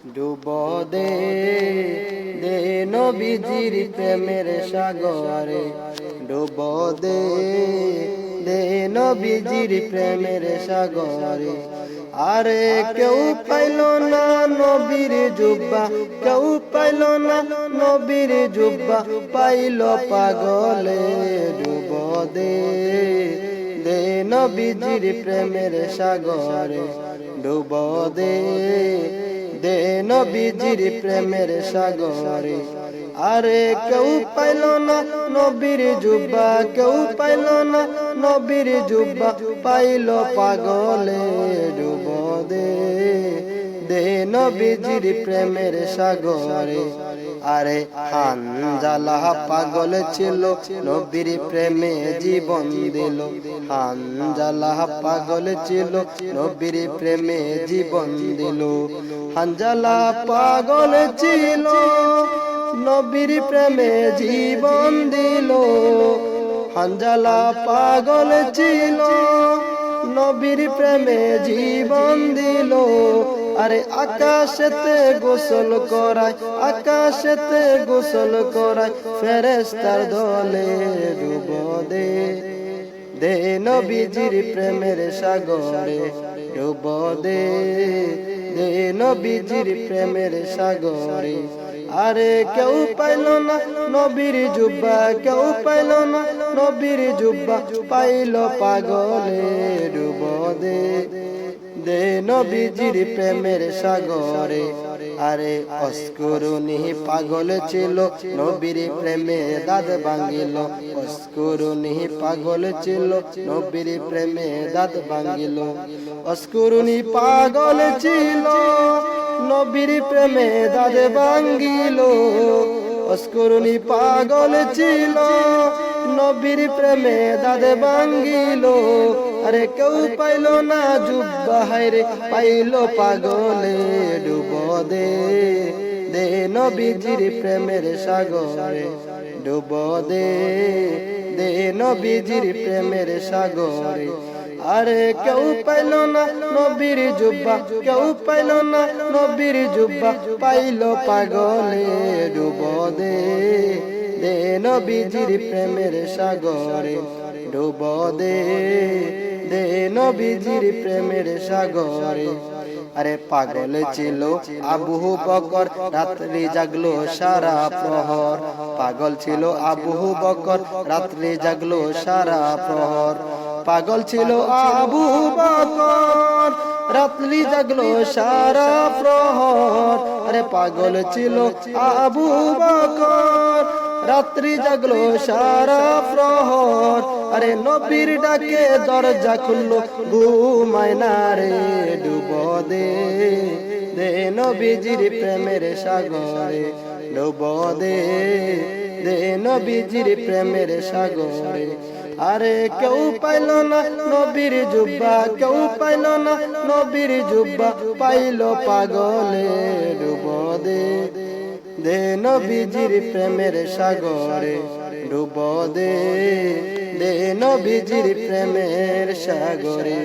ডুব দে দে নবীজির প্রেমের সাগরে, ডুব দে দে নবীজির প্রেমের সাগরে। আরে কেউ পাইল না নবীর জুব্বা, কেউ পাইল না নবীর জুব্বা, পাইল পাগলে। ডুব দে দে নবীজির প্রেমের সাগরে, ডুব দে দে নবীজির প্রেমের সাগরে। আরে কেউ পাইল না নবীর জুব্বা, কেউ পাইল না নবীর জুব্বা, পাইল পাগলে। ডুব দে দে নবীজির প্রেমের সাগরে। আরে হানজালা পাগল ছিল, নবীর প্রেমে জীবন দিল। হানজালা পাগল ছিল, নবীর প্রেমে জীবন দিল। হানজালা পাগল ছিল, নবীর প্রেমে জীবন দিল। হানজালা পাগল ছিল, নবীর প্রেমে জীবন দিল। আরে আকাশেতে গোসল করায়, আকাশেতে গোসল করায় ফেরেশতার দলে। ডুব দে দে নবীজির প্রেমের সাগরে, ডুব দে দে নবীজির প্রেমের সাগরে। আরে কেউ পাইল না নবীর জুব্বা, কেউ পাইল না নবীর জুব্বা, পাইল পাগলে। ডুব দে দে নবীজির প্রেমের সাগরে। আরে অস্করুনি পাগল ছিল, নবীর প্রেমে দাঁত ভাঙিল। অস্করুনি পাগল ছিল, নবীর প্রেমে দাঁত ভাঙিল। অস্করুনি পাগল ছিল, নবীর প্রেমে দাঁত ভাঙিল। অস্করুনি পাগল ছিল, নবীর প্রেমে দাঁত ভাঙিল। আরে কেউ পাইল না জুব্বা, হায়রে পাইল পাগলে। ডুব দে দে নবীজির প্রেমের সাগরে, ডুব দে দে নবীজির প্রেমের সাগরে। আরে কেউ পাইল না নবীর জুব্বা, কেউ পাইল না নবীর জুব্বা, পাইল পাগলে। ডুব দে দে নবীজির প্রেমের সাগরে, ডুব দে দে নবীজির প্রেমের সাগরে। আরে পাগল ছিল আবু বকর, রাত্রি জাগলো সারা প্রহর। পাগল ছিল আবু বকর, রাত্রি জাগলো সারা প্রহর। পাগল ছিল আবু বকর, রাত্রি জাগলো সারা প্রহর। আরে পাগল ছিল আবু বকর, রাত্রি জাগলো সারা প্রহর। আরে নবীর ডাকে দরজা খুললো, ঘুমায় না রে। ডুব দে দে নবীজির প্রেমের সাগরে, ডুব দে দে নবীজির প্রেমের সাগরে। আরে কেউ পাইল না নবীর জুব্বা, কেউ পাইল না নবীর জুব্বা, পাইল পাগলে। ডুব দে দে নবীজির প্রেমের সাগরে, ডুব দে দে নবীজির প্রেমের সাগরে।